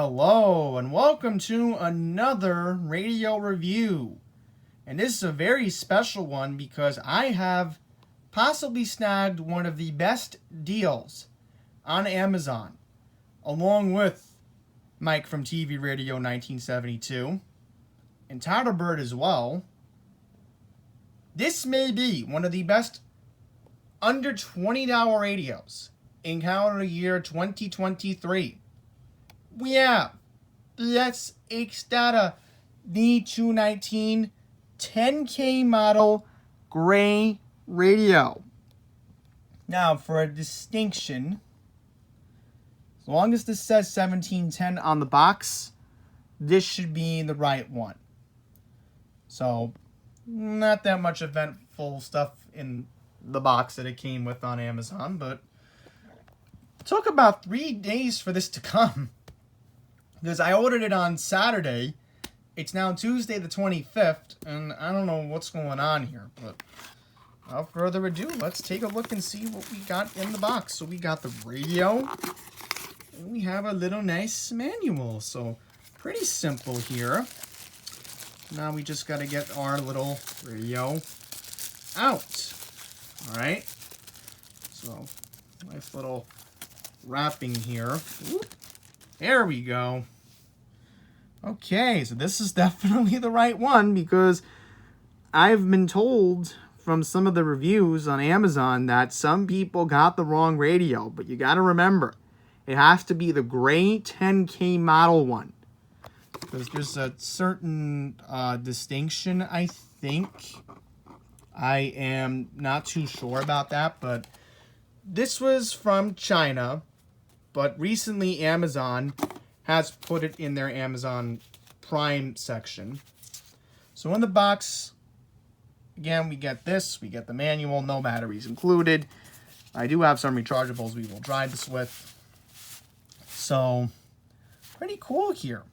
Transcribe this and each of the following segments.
Hello and welcome to another radio review. And this is a very special one because I have possibly snagged one of the best deals on Amazon, along with Mike from TV Radio 1972 and Tyler Bird as well. This may be one of the best under $20 radios in calendar year 2023. We have the XHDATA D219 10K model gray radio. Now, for a distinction, as long as this says 1710 on the box, this should be the right one. So, not that much eventful stuff in the box that it came with on Amazon, but it took about 3 days for this to come. Because I ordered it on Saturday. It's now Tuesday the 25th, and I don't know what's going on here. But without further ado, let's take a look and see what we got in the box. So we got the radio, and we have a little nice manual. So pretty simple here. Now we just got to get our little radio out. All right. So nice little wrapping here. Whoop. There we go. Okay, so this is definitely the right one because I've been told from some of the reviews on Amazon that some people got the wrong radio, but you got to remember, it has to be the gray 10K model one. Because there's a certain distinction, I think. I am not too sure about that, but this was from China. But recently, Amazon has put it in their Amazon Prime section. So in the box, again, we get this. We get the manual, no batteries included. I do have some rechargeables we will dry this with. So, pretty cool here.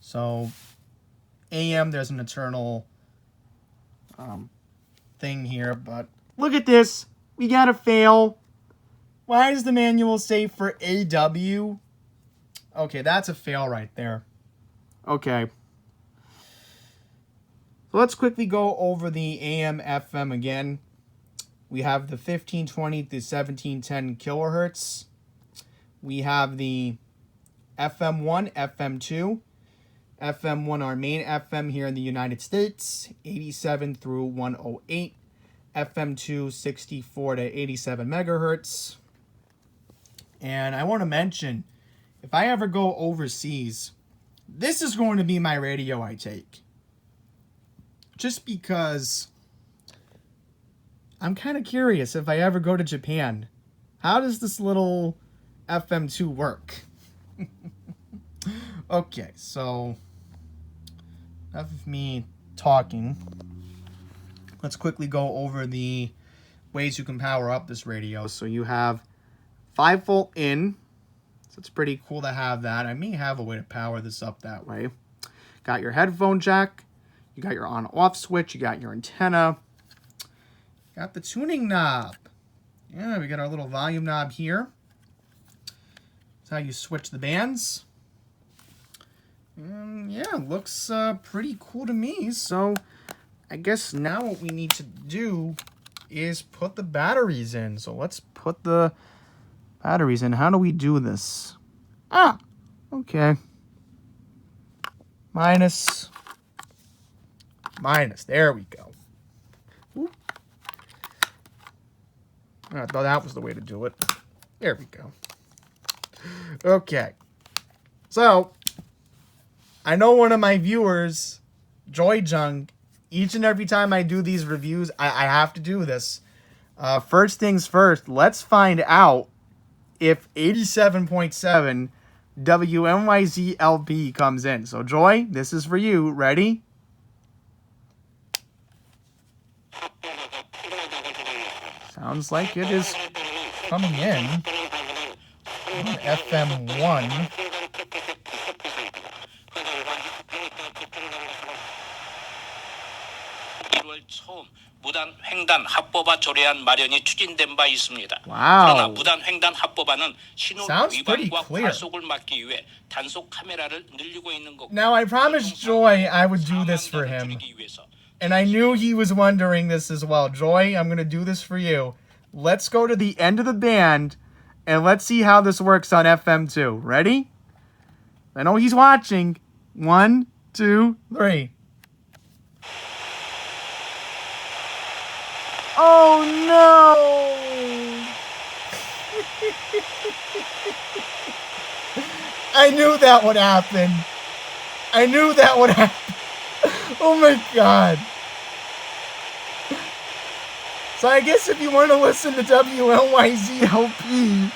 So, AM, there's an eternal thing here. But look at this. We got a fail. Why does the manual say for AW? Okay, that's a fail right there. Okay. So let's quickly go over the AM, FM again. We have the 1520 to 1710 kilohertz. We have the FM1, FM2. FM1, our main FM here in the United States, 87 through 108. FM2, 64 to 87 megahertz. And I want to mention, if I ever go overseas, this is going to be my radio I take. Just because I'm kind of curious if I ever go to Japan. How does this little FM2 work? Okay, so enough of me talking. Let's quickly go over the ways you can power up this radio. So you have 5-volt in, so it's pretty cool to have that. I may have a way to power this up that way. Got your headphone jack, you got your on-off switch, you got your antenna, got the tuning knob. Yeah, we got our little volume knob here. That's how you switch the bands. And yeah, looks pretty cool to me. So I guess now what we need to do is put the batteries in. So let's put the batteries in. How do we do this? Okay. Minus. There we go. Oop. I thought that was the way to do it. There we go. Okay. So, I know one of my viewers, Joy Jung, each and every time I do these reviews, I have to do this. First things first, let's find out if 87.7 WNYZ-LP comes in. So, Joy, this is for you. Ready? Sounds like it is coming in. FM1. 처음 무단 횡단 합법화 조례안 마련이 추진된 바 있습니다. Wow. 그러나 무단 횡단 합법화는 신호 Sounds pretty 위반과 clear. 과속을 막기 위해 단속 카메라를 늘리고 있는 것. Now, I promised Joy I would do this for him. And I knew he was wondering this as well. Joy, I'm going to do this for you. Let's go to the end of the band, and let's see how this works on FM2. Ready? I know he's watching. 1, 2, 3. Oh, no! I knew that would happen. I knew that would happen. Oh my god. So I guess if you want to listen to WLYZLP,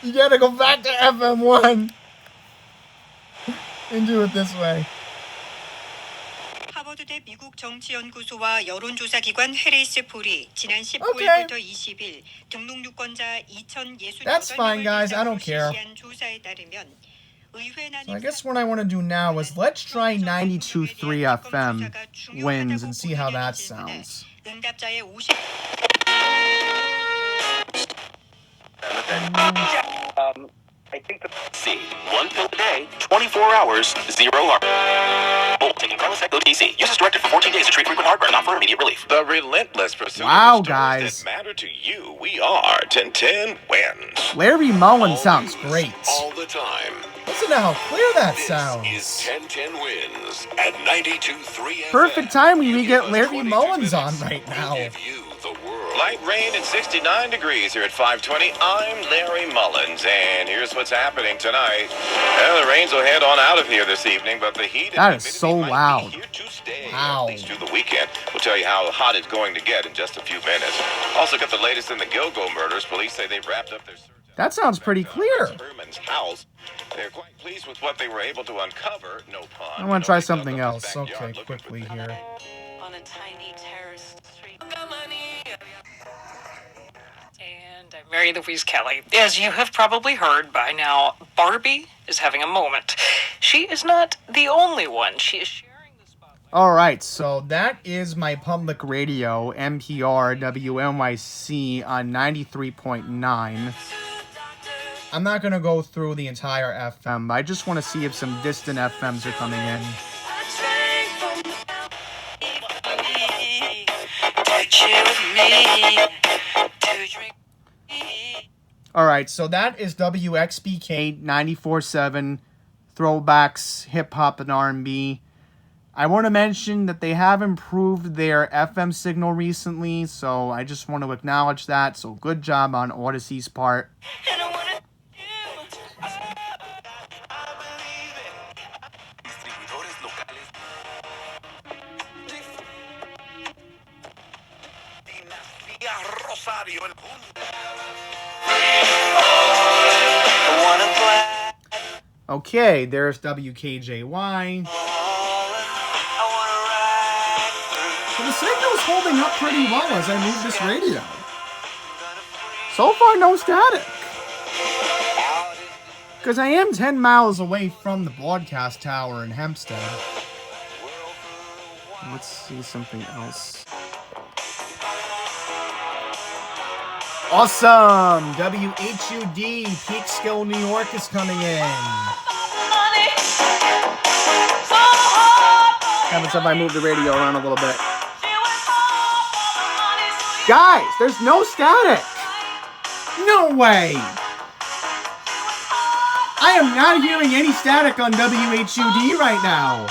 you gotta go back to FM1 and do it this way. 하버드대 미국 정치연구소와 여론조사기관 헤레이스 폴이 지난 19일부터 20일 등록 유권자 2,068명을 대상으로 실시한 조사에 따르면 So I guess what I want to do now is let's try 92.3 FM wins and see how that sounds. 응답자의 50 I think the C. 1 pill a day, 24 hours, 0 heartburn. Taking Prunus OTC. Uses directed for 14 days to treat frequent heartburn, not for immediate relief. The relentless pursuit wow, of the guys. that matter to you. We are 1010 wins. Larry Mullen sounds great. All the time. Listen to how clear that sounds. This is 1010 wins at 92.3 Perfect timing we get Larry Mullins on right now. Give you the world. Light rain and 69 degrees here at 520. I'm Larry Mullins, and here's what's happening tonight. Well, the rains will head on out of here this evening, but the heat that is so loud. Here to stay, wow. At least through the weekend. We'll tell you how hot it's going to get in just a few minutes. Also got the latest in the Gilgo murders. Police say they've wrapped up their search. That sounds pretty clear. Herman's house. They're quite pleased with what they were able to uncover. No pun. I want to try something else. Okay, quickly here. On a tiny terrace street. And I'm Mary Louise Kelly. As you have probably heard by now, Barbie is having a moment. She is not the only one. She is sharing the spotlight. All right, so that is my public radio, NPR WNYC on 93.9. I'm not going to go through the entire FM, but I just want to see if some distant FMs are coming in. Alright, so that is WXBK 94.7, Throwbacks, Hip Hop and R&B. I want to mention that they have improved their FM signal recently, so I just want to acknowledge that. So good job on Odyssey's part. Okay, there's WKJY. So the signal's holding up pretty well as I move this radio. So far, no static. Because I am 10 miles away from the broadcast tower in Hempstead. Let's see something else. Awesome! WHUD, Peekskill, New York is coming in. Happens if I move the radio around a little bit. Guys, there's no static! No way! I am not hearing any static on WHUD right now.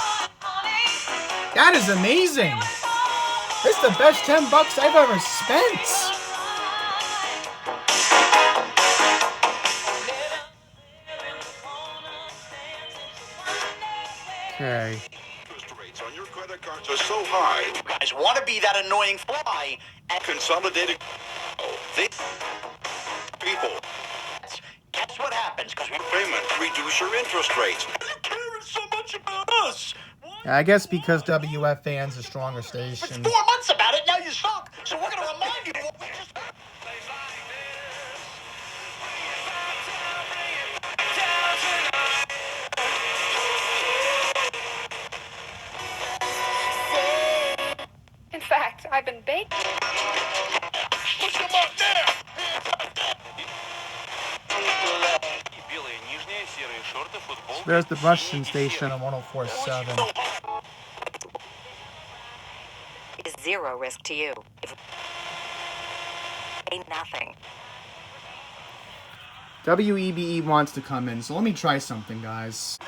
That is amazing! This is the best $10 I've ever spent! Okay. Interest rates on your credit cards are so high. You guys want to be that annoying fly and Consolidated. They people. guess what happens? Because payment reduce your interest rates. you caring so much about us. I guess because WFAN's a stronger It's station. 4 months about it, now you suck. So we're going to remind you what we just... There's the Russian station on 104.7. Is zero risk to you. Ain't nothing. WEBE wants to come in, so let me try something, guys.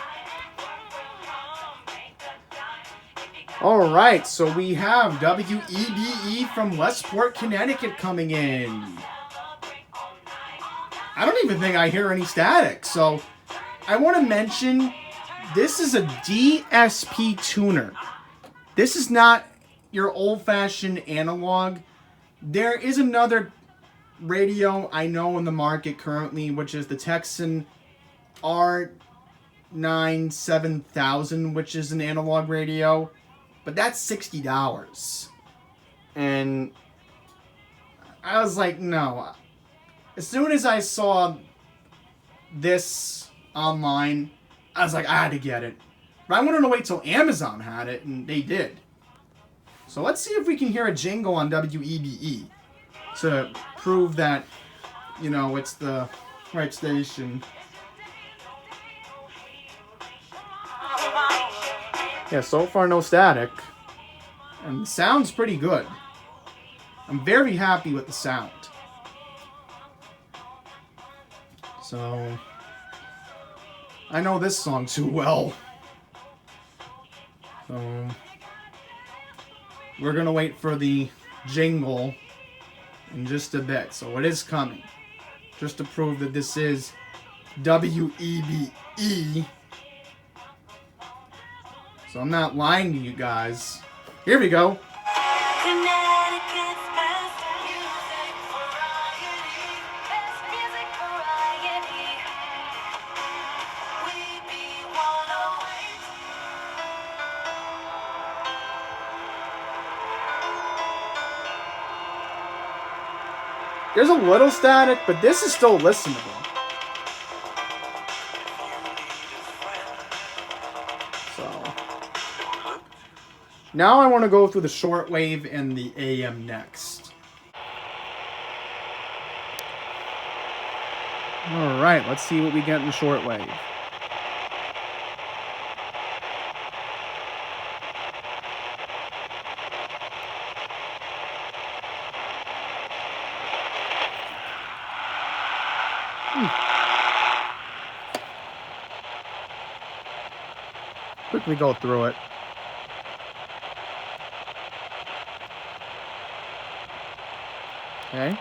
Alright, so we have WEBE from Westport, Connecticut coming in. I don't even think I hear any static, so I want to mention this is a DSP tuner. This is not your old-fashioned analog. There is another radio I know in the market currently, which is the Texan R97000, which is an analog radio, but that's $60. And I was like, no. As soon as I saw this online, I was like, I had to get it. But I wanted to wait till Amazon had it, and they did. So let's see if we can hear a jingle on WEBE to prove that, you know, it's the right station. Yeah, so far no static. And the sound's pretty good. I'm very happy with the sound. So, I know this song too well. So, we're gonna wait for the jingle in just a bit. So it is coming. Just to prove that this is WEBE. So I'm not lying to you guys. Here we go. There's a little static, but this is still listenable. So now I want to go through the shortwave and the AM next. All right, let's see what we get in the shortwave. Quickly go through it. Okay.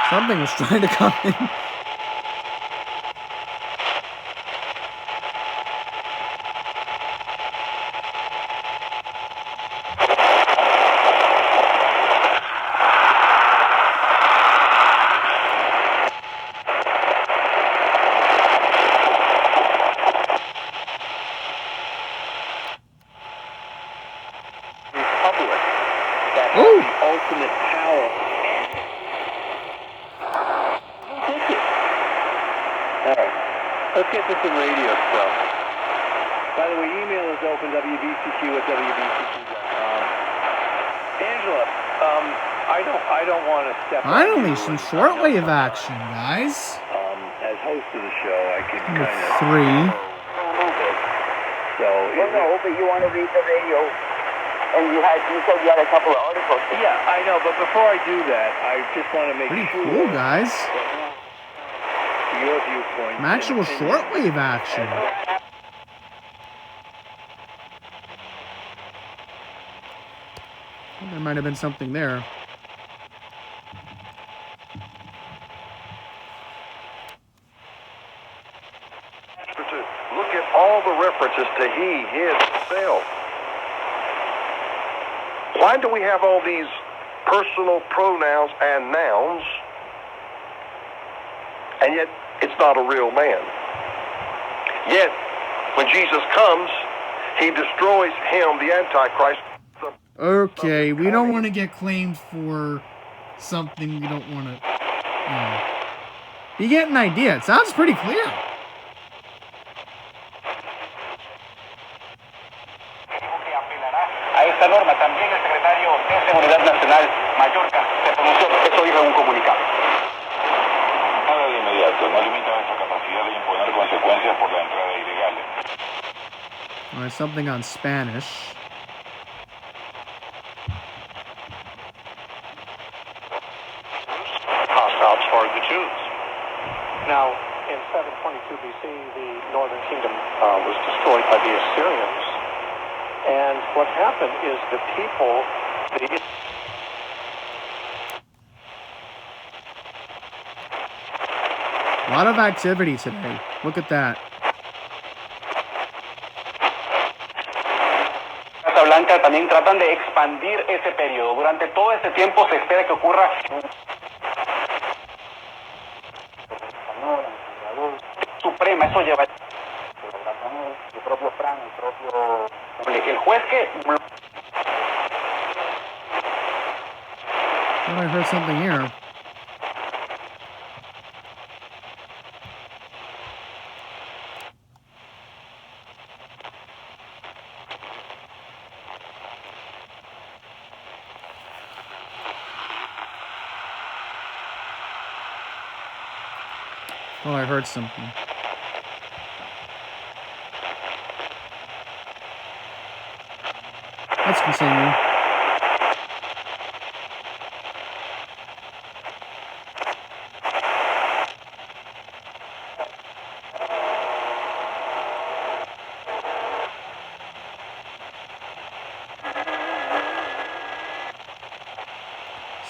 Something was trying to come in. Let's get to some radio stuff. By the way, email is open, wbcq@wbcq.com. Angela, I don't want to step Finally, some shortwave action, guys. As host of the show, I can kind of... 3. So... Well, no, but you want to read the radio, and you said you had a couple of articles. Yeah, I know, but before I do that, I just want to make Pretty sure... cool, guys. Your viewpoint... Some actual shortwave action. Well, there might have been something there. Look at all the references to he, his, self. Why do we have all these personal pronouns and nouns, and yet it's not a real man? Yet, when Jesus comes, he destroys him, the Antichrist. Okay, we don't want to get claimed for something we don't want to... You get an idea. It sounds pretty clear. esta norma. También el secretario de Seguridad Nacional, Mallorca, se pronunció. Eso dijo en un comunicado. Nada de inmediato, no limita nuestra capacidad de imponer consecuencias por la entrada ilegal. Something on Spanish. Hostile toward the Jews. Now, in 722 BC, the northern kingdom was destroyed by the Assyrians. And what happened is the people... A lot of activity today. Look at that. Casa Blanca también tratan de expandir ese periodo. Durante todo ese tiempo se espera que ocurra... Suprema, eso lleva... El propio Fran, el propio... El juez que... Oh, I heard something here. Oh, I heard something. Let's continue.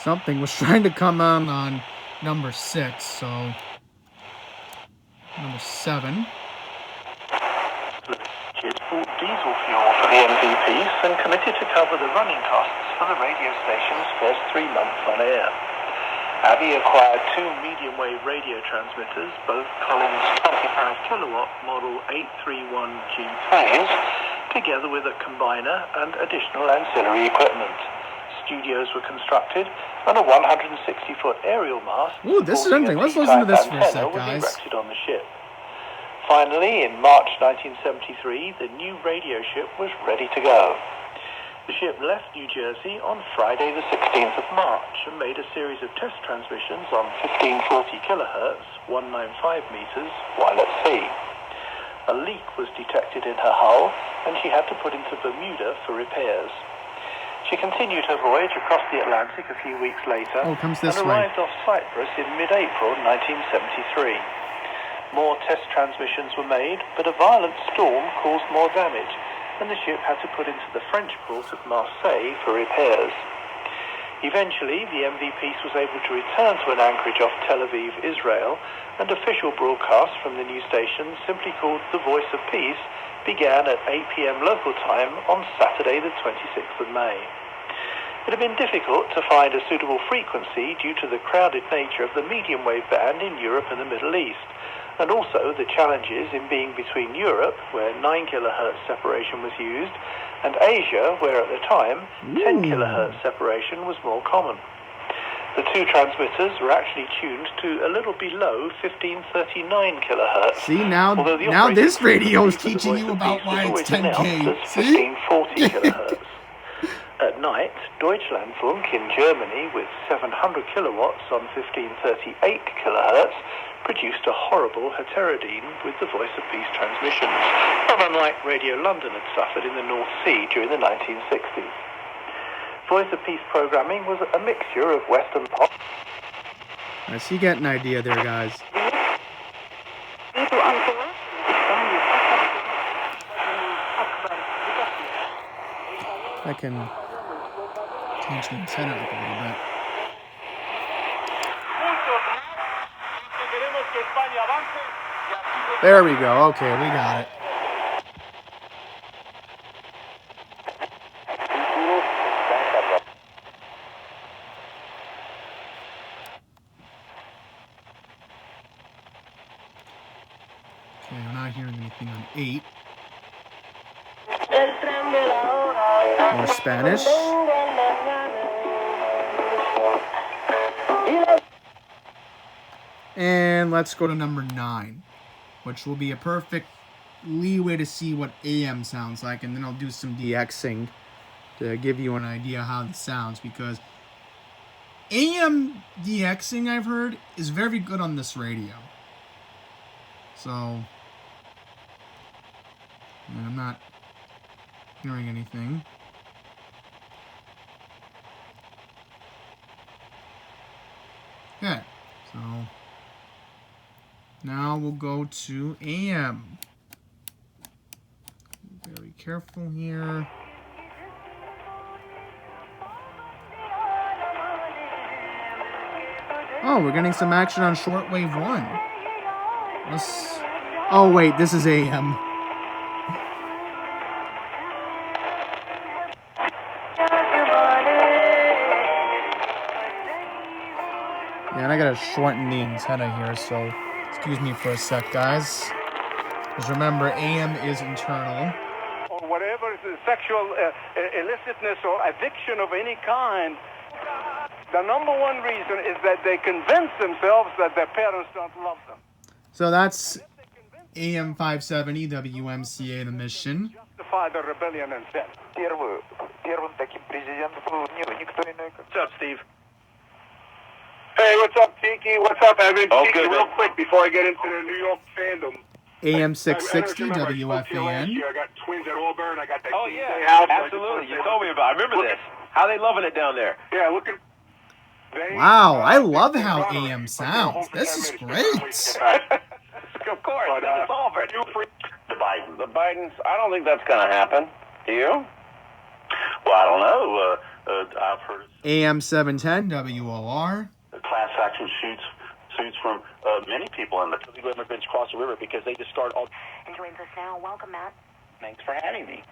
Something was trying to come on number 6, so number 7. Diesel fuel for the MVPs and committed to cover the running costs for the radio station's first 3 months on air. Abbey acquired 2 medium-wave radio transmitters, both Collins 25 kilowatt model 831G trains, together with a combiner and additional ancillary equipment. Studios were constructed and a 160-foot aerial mast. Ooh, this is interesting. Let's listen to this for a sec, guys. Was erected on the ship. Finally, in March 1973, the new radio ship was ready to go. The ship left New Jersey on Friday the 16th of March and made a series of test transmissions on 1540 kilohertz, 195 meters, while at sea. A leak was detected in her hull and she had to put into Bermuda for repairs. She continued her voyage across the Atlantic a few weeks later and arrived off Cyprus in mid-April 1973. More test transmissions were made, but a violent storm caused more damage, and the ship had to put into the French port of Marseille for repairs. Eventually, the MV Peace was able to return to an anchorage off Tel Aviv, Israel, and official broadcasts from the new station, simply called The Voice of Peace, began at 8 p.m. local time on Saturday the 26th of May. It had been difficult to find a suitable frequency due to the crowded nature of the medium wave band in Europe and the Middle East, and also the challenges in being between Europe, where 9 kilohertz separation was used, and Asia, where at the time 10 kilohertz separation was more common. The 2 transmitters were actually tuned to a little below 1539 kilohertz. See, now this radio is teaching you about why it's 10K. See? 1540 kilohertz. At night, Deutschlandfunk in Germany with 700 kilowatts on 1538 kilohertz produced a horrible heterodyne with the Voice of Peace transmissions, not unlike Radio London had suffered in the North Sea during the 1960s. Voice of Peace programming was a mixture of Western pop. I see, you get an idea there, guys. I can change the antenna up a little bit. There we go. Okay, we got it. Okay, I'm not hearing anything on 8. More Spanish. And let's go to number 9, which will be a perfect leeway to see what AM sounds like, and then I'll do some DXing to give you an idea how it sounds, because AM DXing, I've heard, is very good on this radio. So, and I'm not hearing anything. Okay, so now we'll go to AM. Very careful here. Oh, we're getting some action on shortwave 1. Let's... Oh, wait, this is AM. Yeah, and I gotta shorten the antenna here, so excuse me for a sec, guys. Because remember, AM is internal. Or whatever is sexual illicitness or addiction of any kind, the number one reason is that they convince themselves that their parents don't love them. So that's AM 570 WMCA, The Mission. Justify the rebellion and sin. What's up, Steve? Hey, what's up, Tiki? What's up, Evan? Oh, Tiki, good. real quick before I get into the New York fandom. AM 660 I WFAN. got twins at Auburn. I got that. Oh, yeah. House. Absolutely. You told me about it. I remember this. How they loving it down there? Yeah, look at... Wow, I love how AM sounds. This is great. Of course. But, That's all for the Bidens, I don't think that's going to happen. Do you? Well, I don't know. I've heard AM 710 WOR. class action suits from many people in the illegal immigrants cross the river because they discard all. And joins us now. Welcome, Matt. Thanks for having me.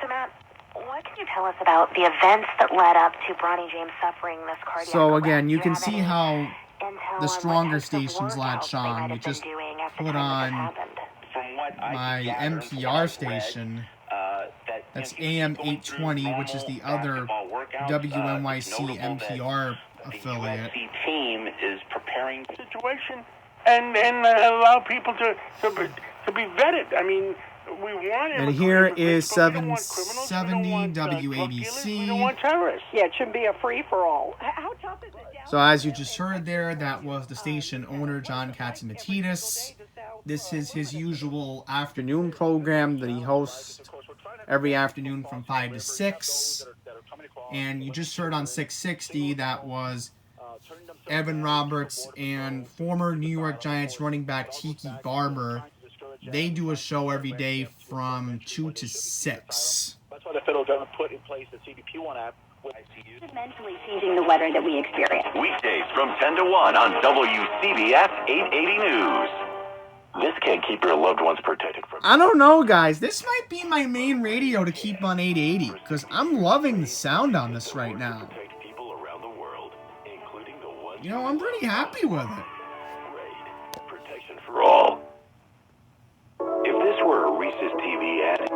So, Matt, what can you tell us about the events that led up to Bronny James suffering this cardiac So arrest? again, you Do can have see any how intel the on stronger what types of stations latch workouts they might on. have You been just doing at the put time on this happened? From what I my can gather, NPR station. That's AM 820, which is the other WNYC NPR affiliate. The team is preparing the situation and allow people to be vetted. I mean, we want. And here is 770 WABC. We don't want terrorists. Yeah, it shouldn't be a free for all. How tough is it? So as you just heard there, that was the station owner, John Katzimatidis. This is his usual afternoon program that he hosts every afternoon from 5 to 6. And you just heard on 660, that was Evan Roberts and former New York Giants running back Tiki Barber. They do a show every day from 2 to 6. That's why the federal government put in place the CBP1 app. Fundamentally changing the weather that we experience. Weekdays from 10 to 1 on WCBS 880 News. This can keep your loved ones protected from... I don't know, guys. This might be my main radio to keep on 880, because I'm loving the sound on this right now. You know, I'm pretty happy with it. Protection for all. If this were a Reese's TV ad...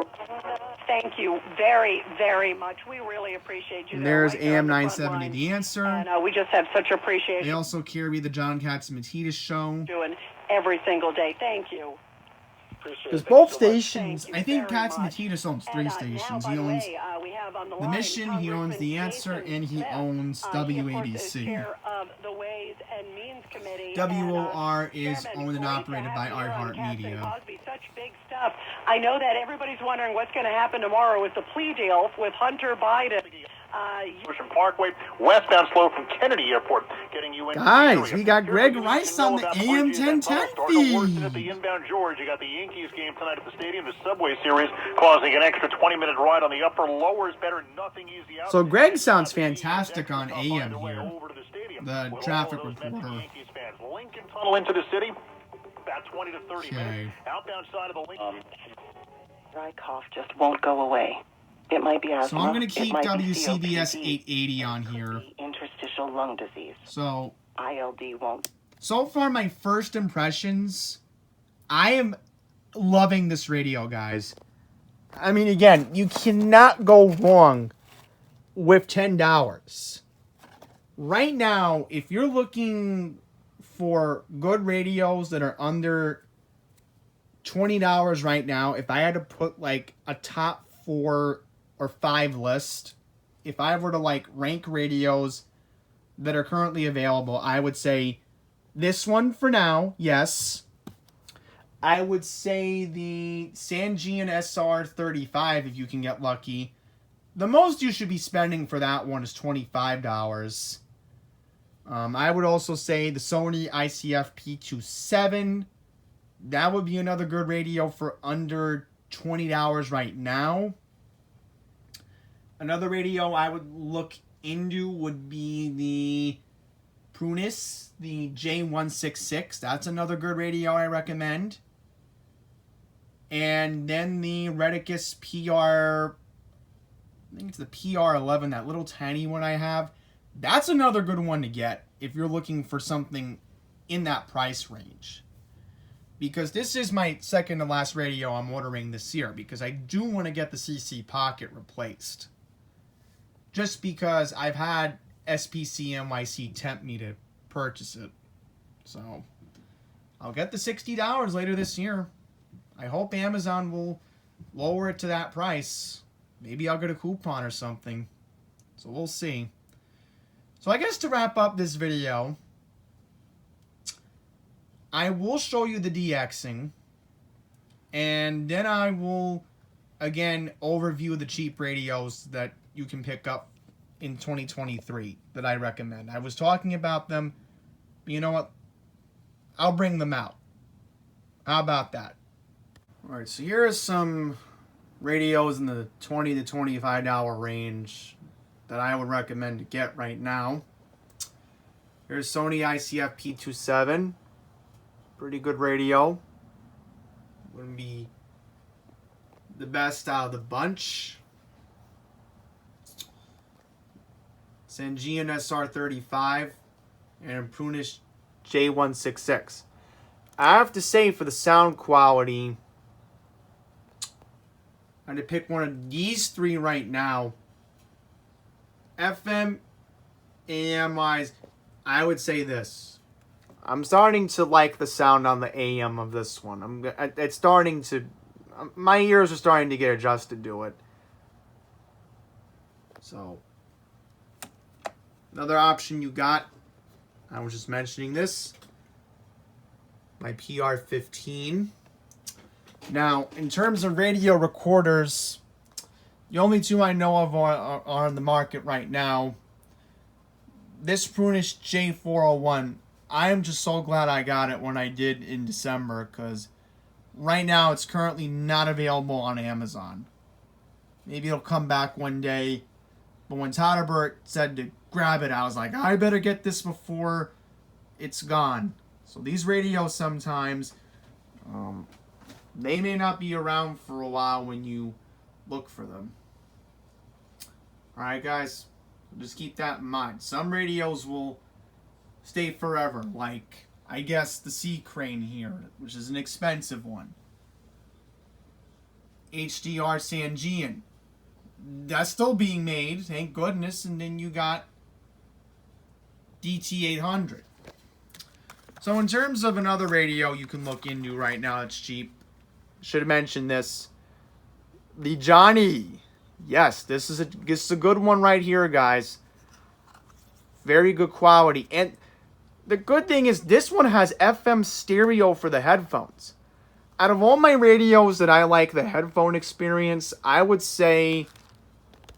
Thank you very, very much. We really appreciate you. And there's AM 970 The Answer. And we just have such appreciation. They also carry the John Katzimatidis show. Doing every single day. Thank you. Because both stations, I think Katzimatidis owns 3 stations. He owns The Mission, he owns The Answer, and he owns WABC. WOR is owned and operated by iHeartMedia. Such big stuff. I know that everybody's wondering what's going to happen tomorrow with the plea deal with Hunter Biden. Ocean Parkway, westbound flow from Kennedy Airport, getting you in. Guys, we got Greg Rice on the AM 1010 feed. At the inbound George, you got the Yankees game tonight at the stadium, the Subway Series, causing an extra 20-minute ride on the upper lowers. Better nothing easy out. So Greg sounds fantastic on AM here. The traffic reporter. Lincoln Tunnel into the city, about 20 to 30 minutes. Okay. Outbound side of the Lincoln. Dry cough just won't go away. It might be asthma. So I'm going to keep it might be WCBS COPD, 880 on here. interstitial lung disease. So, ILD won't. so far my first impressions, I am loving this radio, guys. I mean, again, you cannot go wrong with $10. Right now, if you're looking for good radios that are under $20 right now, if I had to put like a top 4 or 5 list, if I were to like rank radios that are currently available, I would say this one for now, yes. I would say the Sangean SR-35 if you can get lucky. The most you should be spending for that one is $25. I would also say the Sony ICF P27. That would be another good radio for under $20 right now. Another radio I would look into would be the Prunus, the J-166. That's another good radio I recommend. And then the Retekess I think it's the PR11, that little tiny one I have. That's another good one to get if you're looking for something in that price range. Because this is my second to last radio I'm ordering this year, because I do want to get the CC Pocket replaced. Just because I've had SPC NYC tempt me to purchase it. So, I'll get the $60 later this year. I hope Amazon will lower it to that price. Maybe I'll get a coupon or something. So we'll see. So I guess to wrap up this video, I will show you the DXing. And then I will, again, overview the cheap radios that you can pick up in 2023 that I recommend. I was talking about them, but you know what? I'll bring them out. How about that? Alright, so here are some radios in the $20 to $25 range that I would recommend to get right now. Here's Sony ICF P27. Pretty good radio. Wouldn't be the best out of the bunch. Sangean SR-35 and Prunus J-166. I have to say, for the sound quality, I had to pick one of these three right now. FM, AM wise, I would say this. I'm starting to like the sound on the AM of this one. It's starting to, my ears are starting to get adjusted to it. So, another option you got, I was just mentioning this, my PR15. Now, in terms of radio recorders, the only two I know of are on the market right now. This Prunus J401, I am just so glad I got it when I did in December, because right now it's currently not available on Amazon. Maybe it'll come back one day, but when Todderbert said to grab it, I was like, I better get this before it's gone. So these radios sometimes, they may not be around for a while when you look for them. Alright guys, just keep that in mind. Some radios will stay forever, like, I guess, the C Crane here, which is an expensive one. HDR Sangean. That's still being made, thank goodness. And then you got DT800. So in terms of another radio you can look into right now that's cheap, should have mentioned this. The Johnny. Yes, this is a good one right here, guys. Very good quality. And the good thing is this one has FM stereo for the headphones. Out of all my radios that I like the headphone experience, I would say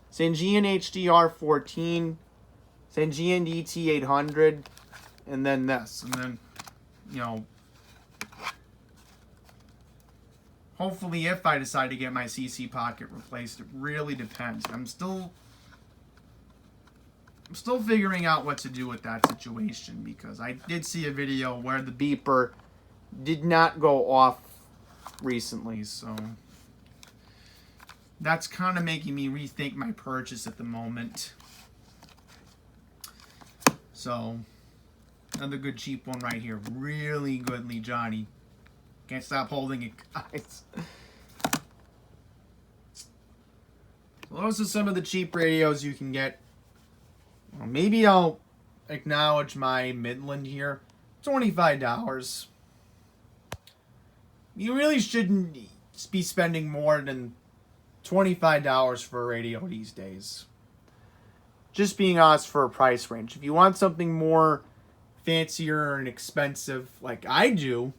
Sangean HDR14, Sangean DT800, and then this. And then, you know, hopefully if I decide to get my CC Pocket replaced, it really depends. I'm still figuring out what to do with that situation, because I did see a video where the beeper did not go off recently, so that's kind of making me rethink my purchase at the moment. So, another good cheap one right here. Really goodly Johnny. Can't stop holding it, guys. So those are some of the cheap radios you can get. Well, maybe I'll acknowledge my Midland here. $25. You really shouldn't be spending more than $25 for a radio these days. just being honest for a price range. If you want something more fancier and expensive like I do,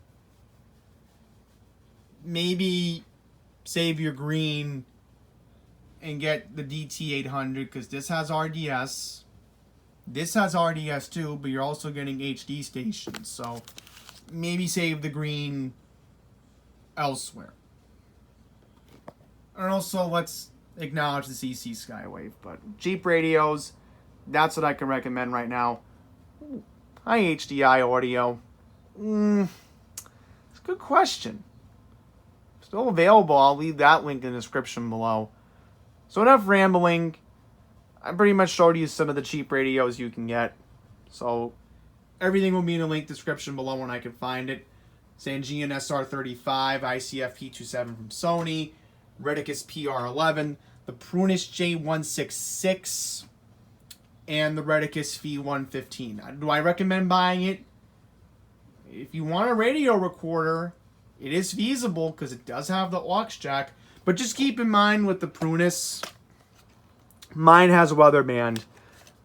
maybe save your green and get the DT800, because this has RDS. This has RDS too, but you're also getting HD stations. So maybe save the green elsewhere. And also, let's acknowledge the CC Skywave. But cheap radios, that's what I can recommend right now. Hi, HDI audio. It's a good question. Still available. I'll leave that link in the description below. So enough rambling. I pretty much showed you some of the cheap radios you can get. So everything will be in the link description below when I can find it. Sangean SR-35, ICF P27 from Sony, Retekess PR15, the Prunus J-166, and the Retekess PR15. Do I recommend buying it? If you want a radio recorder, it is feasible because it does have the aux jack. But just keep in mind with the Prunus, mine has a weather band.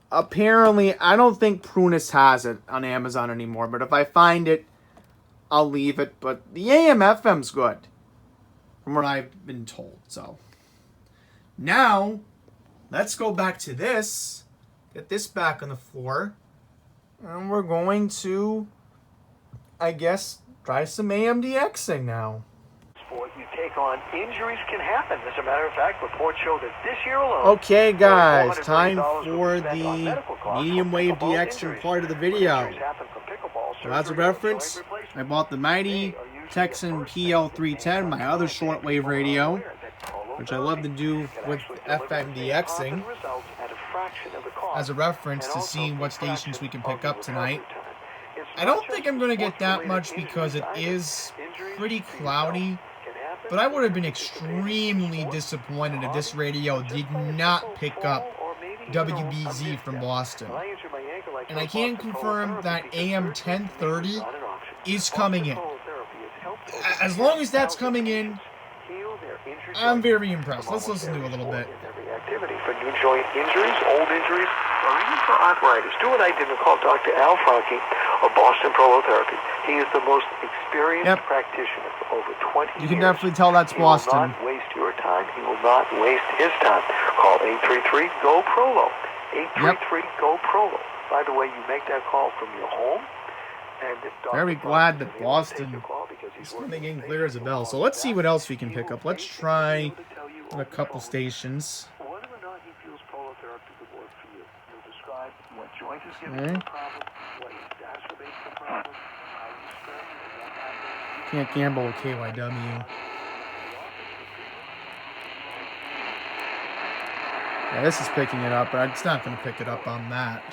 Apparently, I don't think Prunus has it on Amazon anymore. But if I find it, I'll leave it. But the AM/FM's good, from what I've been told. So now, let's go back to this. Get this back on the floor. And we're going to, I guess, try some AMDXing now. Sport you take on, injuries can happen. As a matter of fact, reports show that this year alone. Okay, guys, time for the medium wave DXing part of the video. So as a reference, I bought the mighty Texan PL310, my other shortwave radio, which I love to do with FM DXing, as a reference to see what stations we can pick up tonight. I don't think I'm going to get that much because it is pretty cloudy, but I would have been extremely disappointed if this radio did not pick up WBZ from Boston. And I can confirm that AM 1030 is coming in. As long as that's coming in, I'm very impressed. Let's listen to a little bit. Activity for new joint injuries, old injuries, or even for arthritis. Do what I did and call Dr. Al Franke of Boston Prolotherapy. He is the most experienced practitioner for over 20 years. You can definitely tell that's Boston. He will not waste your time. He will not waste his time. Call 833-GO-PROLO. 833-GO-PROLO. By the way, you make that call from your home. And if very glad that Boston is coming in clear as a bell. So let's see what else we can pick up. Let's try a couple stations. Okay. Can't gamble with KYW. Yeah, this is picking it up, but it's not going to pick it up on that.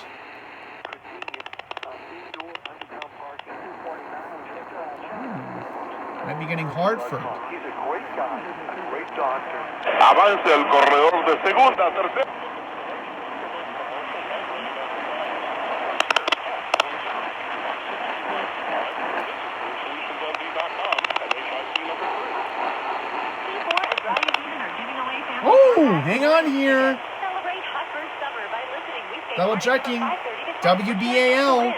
Might be getting Hartford. He's a great guy, a great doctor. Avanza el corredor de segunda, tercera. Oh, hang on here. Double checking. WBAL.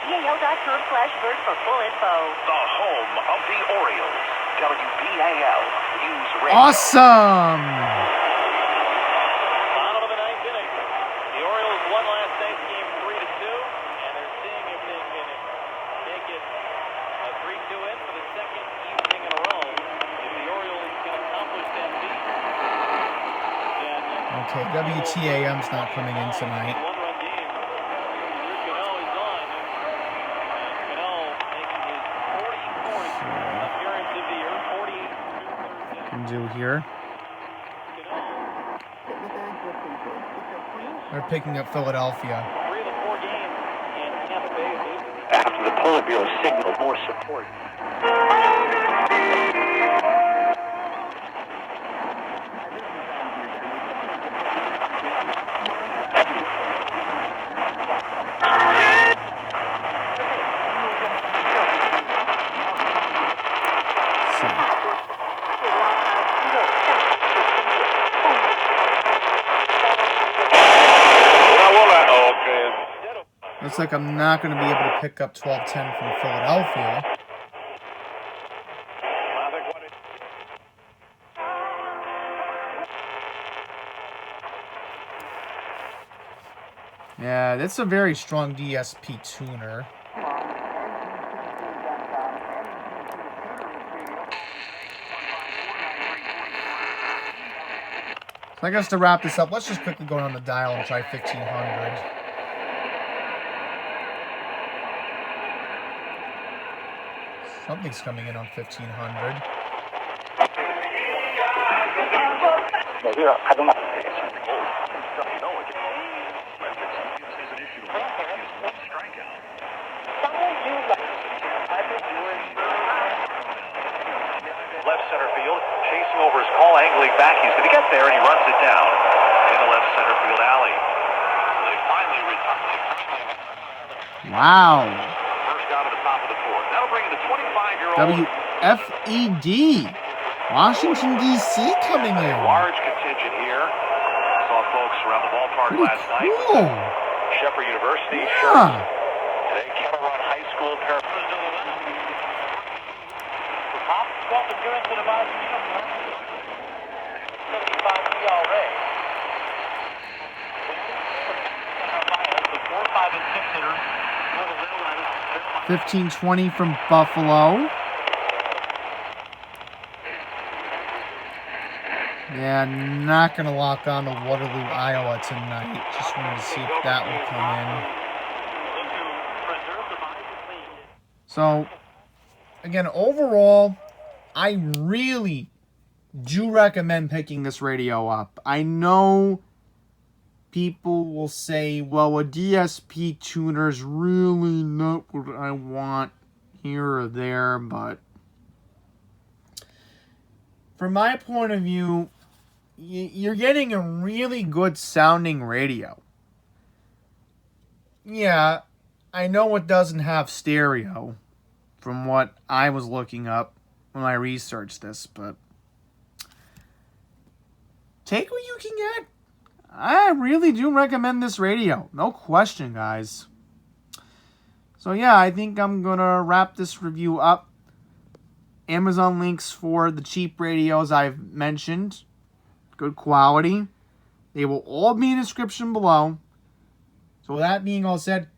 WBAL.com/bird for full info. The home of the Orioles. WBAL. News Radio. Awesome. Bottom of the ninth inning. The Orioles won last night's game 3-2, and they're seeing if they can make it a 3-2 win for the second evening in a row. If the Orioles can accomplish that feat, then okay, WTAM's not coming in tonight. Do here. They're picking up Philadelphia. After the Politburo signaled more support. Looks like I'm not going to be able to pick up 1210 from Philadelphia. Yeah, that's a very strong DSP tuner. So I guess to wrap this up, let's just quickly go on the dial and try 1500. Something's coming in on 1500. Left center field, chasing over his call, angling back. He's going to get there, and he runs it down in the left center field alley. They finally retired. Wow. First down to the top of the fourth. That'll bring the 25-year-old WFED. Washington, D.C. coming in. Large contingent here. Saw folks around the ballpark last night. Shepherd University. Yeah. Today, Kettle Run High School. Self-endurance at about 75 ERA. The 4, 5, and 6 hitters. 1520 from Buffalo. Yeah, not going to lock on to Waterloo, Iowa tonight. Just wanted to see if that would come in. So, again, overall, I really do recommend picking this radio up. I know people will say, well, a DSP tuner is really not what I want here or there, but from my point of view, you're getting a really good sounding radio. Yeah, I know it doesn't have stereo from what I was looking up when I researched this, but take what you can get. I really do recommend this radio. No question, guys. So yeah, I think I'm going to wrap this review up. Amazon links for the cheap radios I've mentioned. Good quality. They will all be in the description below. So with that being all said,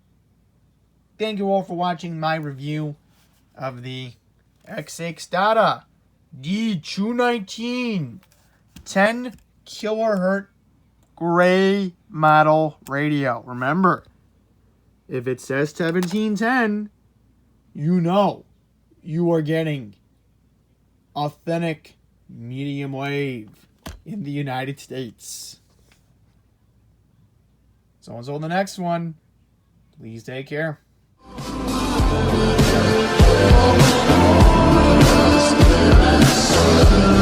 thank you all for watching my review of the XHDATA D219 10 kilohertz gray model radio. Remember, if it says 1710, you know you are getting authentic medium wave in the United States. So until the next one, please take care. Yes.